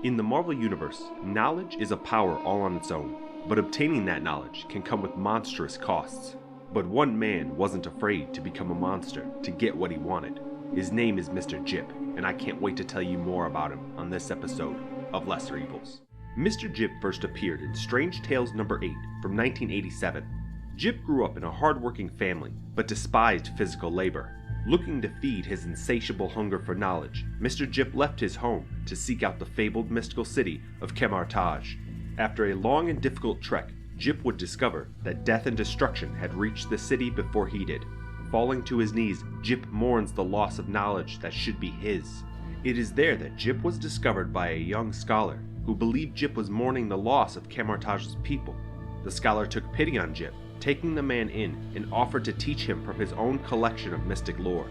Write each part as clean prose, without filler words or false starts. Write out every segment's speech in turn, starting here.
In the Marvel Universe, knowledge is a power all on its own, but obtaining that knowledge can come with monstrous costs. But one man wasn't afraid to become a monster to get what he wanted. His name is Mister Jip, and I can't wait to tell you more about him on this episode of Lesser Evils. Mister Jip first appeared in Strange Tales No. 8 from 1987. Jip grew up in a hard-working family, but despised physical labor. Looking to feed his insatiable hunger for knowledge, Mister Jip left his home to seek out the fabled mystical city of Kemartaj. After a long and difficult trek, Jip would discover that death and destruction had reached the city before he did. Falling to his knees, Jip mourns the loss of knowledge that should be his. It is there that Jip was discovered by a young scholar who believed Jip was mourning the loss of Kemartaj's people. The scholar took pity on Jip, taking the man in and offered to teach him from his own collection of mystic lore.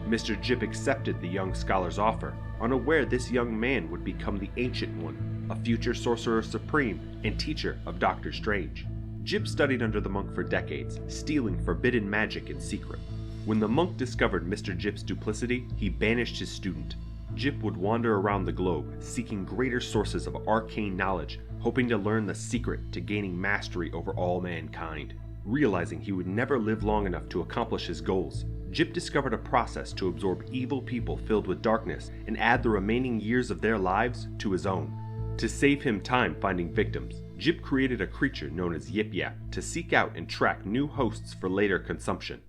Mr. Jip accepted the young scholar's offer, unaware this young man would become the Ancient One, a future Sorcerer Supreme and teacher of Doctor Strange. Jip studied under the monk for decades, stealing forbidden magic in secret. When the monk discovered Mr. Jip's duplicity, he banished his student. Jip would wander around the globe, seeking greater sources of arcane knowledge, hoping to learn the secret to gaining mastery over all mankind. Realizing he would never live long enough to accomplish his goals, Jip discovered a process to absorb evil people filled with darkness and add the remaining years of their lives to his own. To save him time finding victims, Jip created a creature known as Yip Yap to seek out and track new hosts for later consumption.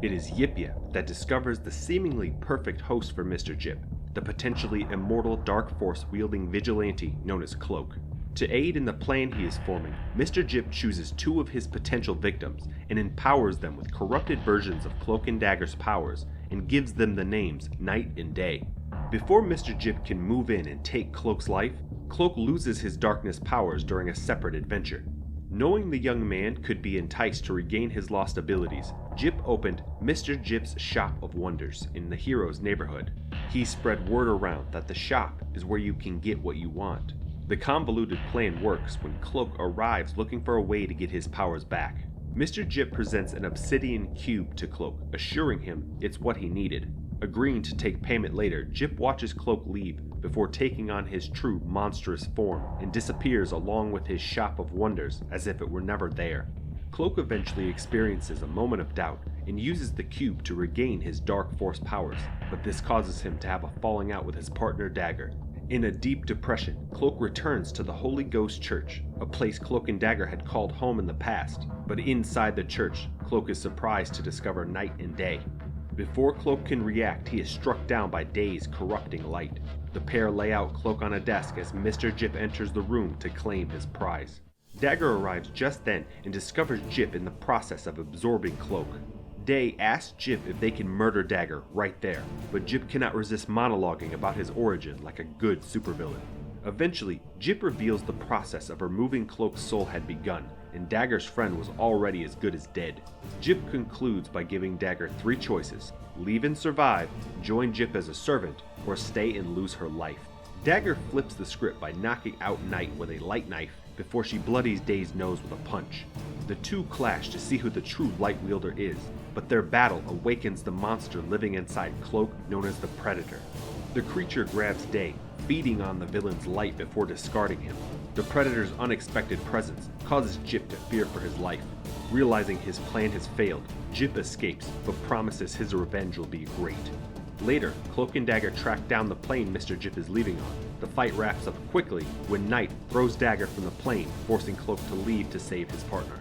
It is Yip Yap that discovers the seemingly perfect host for Mister Jip, the potentially immortal dark force wielding vigilante known as Cloak. To aid in the plan he is forming, Mister Jip chooses two of his potential victims and empowers them with corrupted versions of Cloak and Dagger's powers and gives them the names Night and Day. Before Mister Jip can move in and take Cloak's life, Cloak loses his darkness powers during a separate adventure. Knowing the young man could be enticed to regain his lost abilities, Jip opened Mister Jip's Shop of Wonders in the hero's neighborhood. He spread word around that the shop is where you can get what you want. The convoluted plan works when Cloak arrives looking for a way to get his powers back. Mr. Jip presents an obsidian cube to Cloak, assuring him it's what he needed. Agreeing to take payment later, Jip watches Cloak leave before taking on his true monstrous form and disappears along with his Shop of Wonders as if it were never there. Cloak eventually experiences a moment of doubt and uses the cube to regain his dark force powers, but this causes him to have a falling out with his partner Dagger. In a deep depression, Cloak returns to the Holy Ghost Church, a place Cloak and Dagger had called home in the past, but inside the church, Cloak is surprised to discover Night and Day. Before Cloak can react, he is struck down by Day's corrupting light. The pair lay out Cloak on a desk as Mr. Jip enters the room to claim his prize. Dagger arrives just then and discovers Jip in the process of absorbing Cloak. Day asks Jip if they can murder Dagger right there, but Jip cannot resist monologuing about his origin like a good supervillain. Eventually, Jip reveals the process of removing Cloak's soul had begun, and Dagger's friend was already as good as dead. Jip concludes by giving Dagger three choices: leave and survive, join Jip as a servant, or stay and lose her life. Dagger flips the script by knocking out Night with a light knife before she bloodies Day's nose with a punch. The two clash to see who the true light wielder is, but their battle awakens the monster living inside Cloak known as the Predator. The creature grabs Day, feeding on the villain's light before discarding him. The Predator's unexpected presence causes Jip to fear for his life. Realizing his plan has failed, Jip escapes, but promises his revenge will be great. Later, Cloak and Dagger track down the plane Mr. Jip is leaving on. The fight wraps up quickly when Night throws Dagger from the plane, forcing Cloak to leave to save his partner.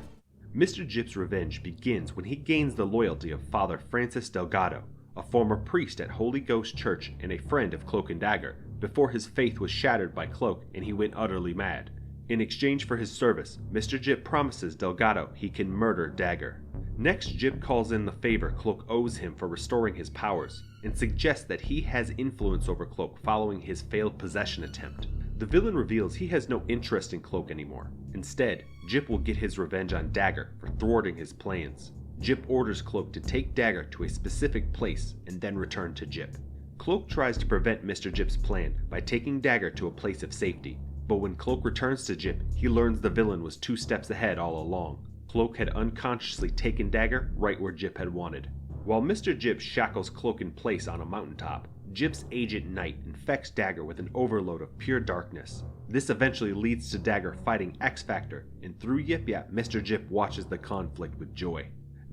Mr. Jip's revenge begins when he gains the loyalty of Father Francis Delgado, a former priest at Holy Ghost Church and a friend of Cloak and Dagger, before his faith was shattered by Cloak and he went utterly mad. In exchange for his service, Mr. Jip promises Delgado he can murder Dagger. Next, Jip calls in the favor Cloak owes him for restoring his powers, and suggests that he has influence over Cloak following his failed possession attempt. The villain reveals he has no interest in Cloak anymore. Instead, Jip will get his revenge on Dagger for thwarting his plans. Jip orders Cloak to take Dagger to a specific place and then return to Jip. Cloak tries to prevent Mr. Jip's plan by taking Dagger to a place of safety, but when Cloak returns to Jip, he learns the villain was 2 steps ahead all along. Cloak had unconsciously taken Dagger right where Jip had wanted. While Mr. Jip shackles Cloak in place on a mountaintop, Jip's agent Knight infects Dagger with an overload of pure darkness. This eventually leads to Dagger fighting X-Factor, and through Yip Yap, Mr. Jip watches the conflict with joy.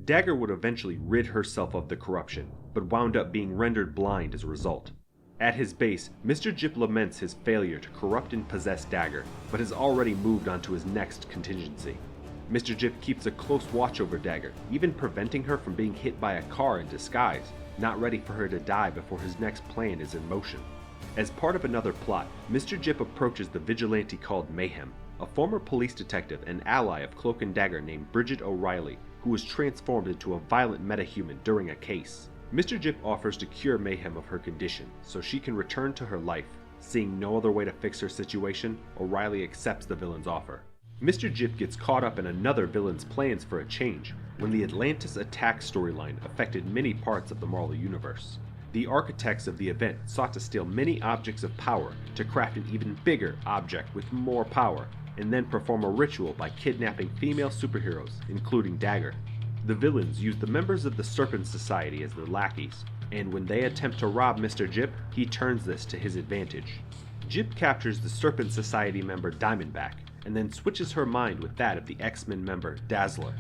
Dagger would eventually rid herself of the corruption, but wound up being rendered blind as a result. At his base, Mr. Jip laments his failure to corrupt and possess Dagger, but has already moved on to his next contingency. Mr. Jip keeps a close watch over Dagger, even preventing her from being hit by a car in disguise, not ready for her to die before his next plan is in motion. As part of another plot, Mr. Jip approaches the vigilante called Mayhem, a former police detective and ally of Cloak and Dagger named Bridget O'Reilly, who was transformed into a violent metahuman during a case. Mr. Jip offers to cure Mayhem of her condition so she can return to her life. Seeing no other way to fix her situation, O'Reilly accepts the villain's offer. Mr. Jip gets caught up in another villain's plans for a change when the Atlantis attack storyline affected many parts of the Marvel Universe. The architects of the event sought to steal many objects of power to craft an even bigger object with more power, and then perform a ritual by kidnapping female superheroes, including Dagger. The villains use the members of the Serpent Society as their lackeys, and when they attempt to rob Mr. Jip, he turns this to his advantage. Jip captures the Serpent Society member Diamondback, and then switches her mind with that of the X-Men member Dazzler.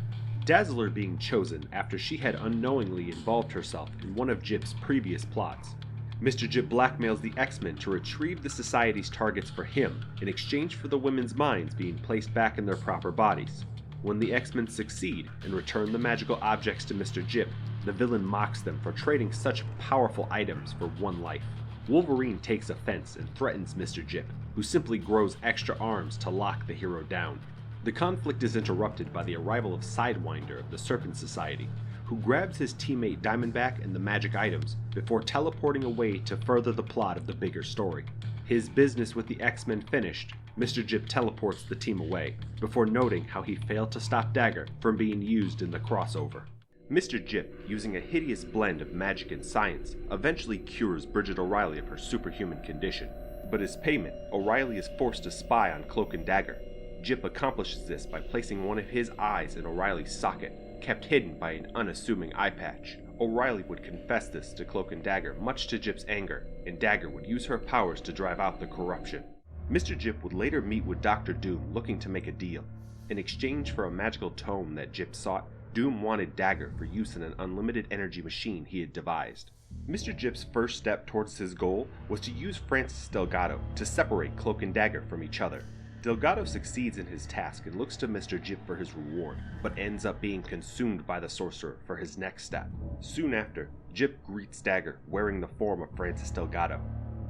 Dazzler being chosen after she had unknowingly involved herself in one of Jip's previous plots. Mr. Jip blackmails the X-Men to retrieve the Society's targets for him in exchange for the women's minds being placed back in their proper bodies. When the X-Men succeed and return the magical objects to Mr. Jip, the villain mocks them for trading such powerful items for one life. Wolverine takes offense and threatens Mr. Jip, who simply grows extra arms to lock the hero down. The conflict is interrupted by the arrival of Sidewinder of the Serpent Society, who grabs his teammate Diamondback and the magic items before teleporting away to further the plot of the bigger story. His business with the X-Men finished, Mr. Jip teleports the team away, before noting how he failed to stop Dagger from being used in the crossover. Mr. Jip, using a hideous blend of magic and science, eventually cures Bridget O'Reilly of her superhuman condition. But as payment, O'Reilly is forced to spy on Cloak and Dagger. Jip accomplishes this by placing one of his eyes in O'Reilly's socket, kept hidden by an unassuming eye patch. O'Reilly would confess this to Cloak and Dagger, much to Jip's anger, and Dagger would use her powers to drive out the corruption. Mr. Jip would later meet with Dr. Doom looking to make a deal. In exchange for a magical tome that Jip sought, Doom wanted Dagger for use in an unlimited energy machine he had devised. Mr. Jip's first step towards his goal was to use Francis Delgado to separate Cloak and Dagger from each other. Delgado succeeds in his task and looks to Mr. Jip for his reward, but ends up being consumed by the sorcerer for his next step. Soon after, Jip greets Dagger wearing the form of Francis Delgado.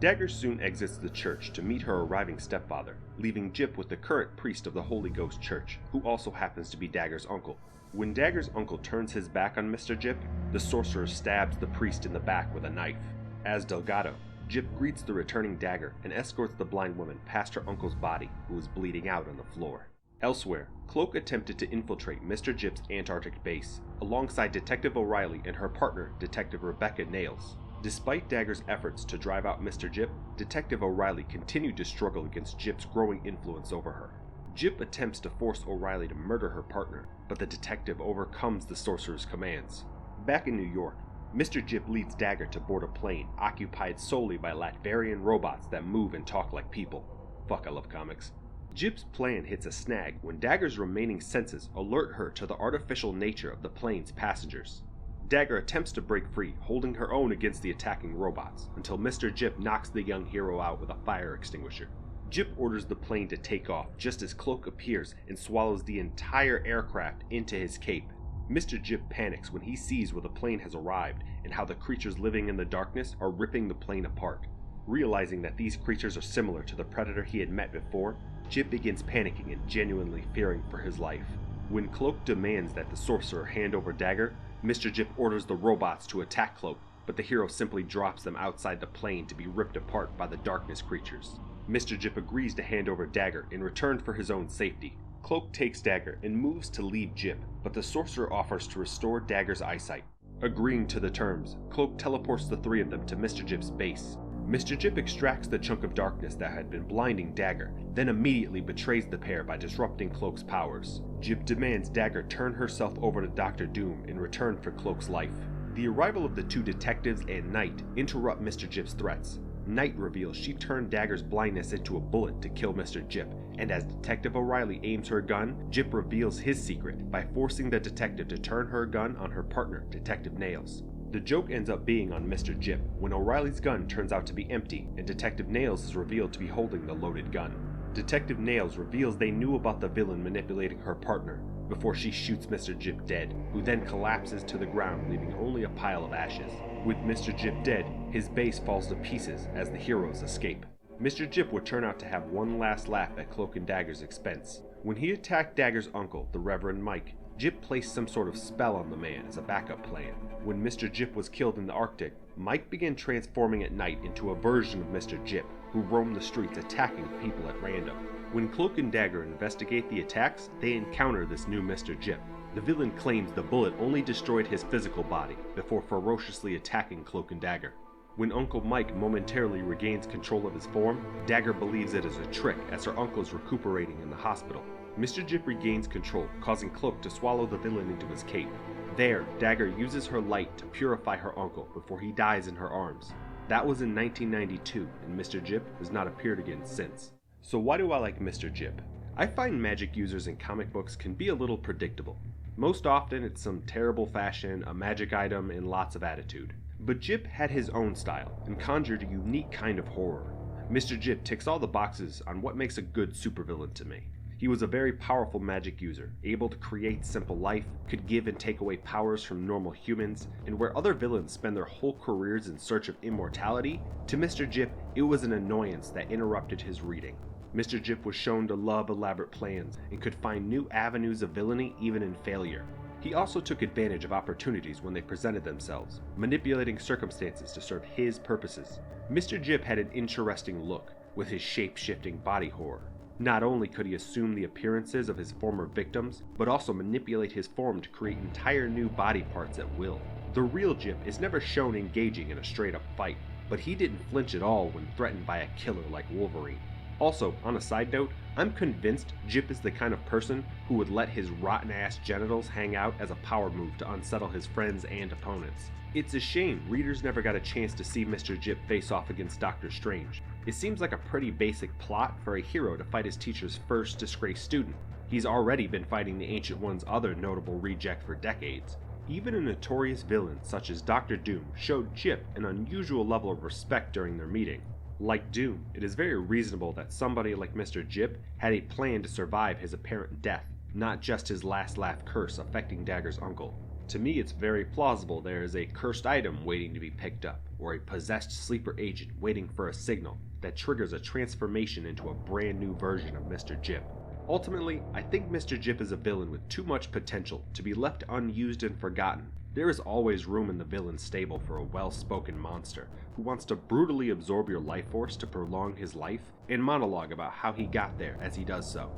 Dagger soon exits the church to meet her arriving stepfather, leaving Jip with the current priest of the Holy Ghost Church, who also happens to be Dagger's uncle. When Dagger's uncle turns his back on Mr. Jip, the sorcerer stabs the priest in the back with a knife. As Delgado, Jip greets the returning Dagger and escorts the blind woman past her uncle's body, who is bleeding out on the floor. Elsewhere, Cloak attempted to infiltrate Mr. Jip's Antarctic base, alongside Detective O'Reilly and her partner, Detective Rebecca Nails. Despite Dagger's efforts to drive out Mr. Jip, Detective O'Reilly continued to struggle against Jip's growing influence over her. Jip attempts to force O'Reilly to murder her partner, but the detective overcomes the sorcerer's commands. Back in New York, Mr. Jip leads Dagger to board a plane occupied solely by Latverian robots that move and talk like people. Fuck, I love comics. Jip's plan hits a snag when Dagger's remaining senses alert her to the artificial nature of the plane's passengers. Dagger attempts to break free, holding her own against the attacking robots, until Mr. Jip knocks the young hero out with a fire extinguisher. Jip orders the plane to take off just as Cloak appears and swallows the entire aircraft into his cape. Mr. Jip panics when he sees where the plane has arrived and how the creatures living in the darkness are ripping the plane apart. Realizing that these creatures are similar to the predator he had met before, Jip begins panicking and genuinely fearing for his life. When Cloak demands that the sorcerer hand over Dagger, Mr. Jip orders the robots to attack Cloak, but the hero simply drops them outside the plane to be ripped apart by the darkness creatures. Mr. Jip agrees to hand over Dagger in return for his own safety. Cloak takes Dagger and moves to leave Jip, but the sorcerer offers to restore Dagger's eyesight. Agreeing to the terms, Cloak teleports the three of them to Mr. Jip's base. Mr. Jip extracts the chunk of darkness that had been blinding Dagger, then immediately betrays the pair by disrupting Cloak's powers. Jip demands Dagger turn herself over to Dr. Doom in return for Cloak's life. The arrival of the two detectives and Knight interrupt Mr. Jip's threats. Knight reveals she turned Dagger's blindness into a bullet to kill Mr. Jip, and as Detective O'Reilly aims her gun, Jip reveals his secret by forcing the detective to turn her gun on her partner, Detective Nails. The joke ends up being on Mr. Jip when O'Reilly's gun turns out to be empty and Detective Nails is revealed to be holding the loaded gun. Detective Nails reveals they knew about the villain manipulating her partner before she shoots Mr. Jip dead, who then collapses to the ground leaving only a pile of ashes. With Mr. Jip dead, his base falls to pieces as the heroes escape. Mr. Jip would turn out to have one last laugh at Cloak and Dagger's expense. When he attacked Dagger's uncle, the Reverend Mike, Jip placed some sort of spell on the man as a backup plan. When Mr. Jip was killed in the Arctic, Mike began transforming at night into a version of Mr. Jip, who roamed the streets attacking people at random. When Cloak and Dagger investigate the attacks, they encounter this new Mr. Jip. The villain claims the bullet only destroyed his physical body before ferociously attacking Cloak and Dagger. When Uncle Mike momentarily regains control of his form, Dagger believes it is a trick as her uncle is recuperating in the hospital. Mr. Jip regains control, causing Cloak to swallow the villain into his cape. There, Dagger uses her light to purify her uncle before he dies in her arms. That was in 1992, and Mr. Jip has not appeared again since. So why do I like Mr. Jip? I find magic users in comic books can be a little predictable. Most often it's some terrible fashion, a magic item, and lots of attitude. But Jip had his own style, and conjured a unique kind of horror. Mr. Jip ticks all the boxes on what makes a good supervillain to me. He was a very powerful magic user, able to create simple life, could give and take away powers from normal humans, and where other villains spend their whole careers in search of immortality, to Mr. Jip it was an annoyance that interrupted his reading. Mr. Jip was shown to love elaborate plans and could find new avenues of villainy even in failure. He also took advantage of opportunities when they presented themselves, manipulating circumstances to serve his purposes. Mr. Jip had an interesting look, with his shape-shifting body horror. Not only could he assume the appearances of his former victims, but also manipulate his form to create entire new body parts at will. The real Jip is never shown engaging in a straight-up fight, but he didn't flinch at all when threatened by a killer like Wolverine. Also, on a side note, I'm convinced Jip is the kind of person who would let his rotten-ass genitals hang out as a power move to unsettle his friends and opponents. It's a shame readers never got a chance to see Mr. Jip face off against Doctor Strange. It seems like a pretty basic plot for a hero to fight his teacher's first disgraced student. He's already been fighting the Ancient One's other notable reject for decades. Even a notorious villain such as Dr. Doom showed Jip an unusual level of respect during their meeting. Like Doom, it is very reasonable that somebody like Mr. Jip had a plan to survive his apparent death, not just his last laugh curse affecting Dagger's uncle. To me, it's very plausible there is a cursed item waiting to be picked up, or a possessed sleeper agent waiting for a signal that triggers a transformation into a brand new version of Mr. Jip. Ultimately, I think Mr. Jip is a villain with too much potential to be left unused and forgotten. There is always room in the villain stable for a well-spoken monster who wants to brutally absorb your life force to prolong his life and monologue about how he got there as he does so.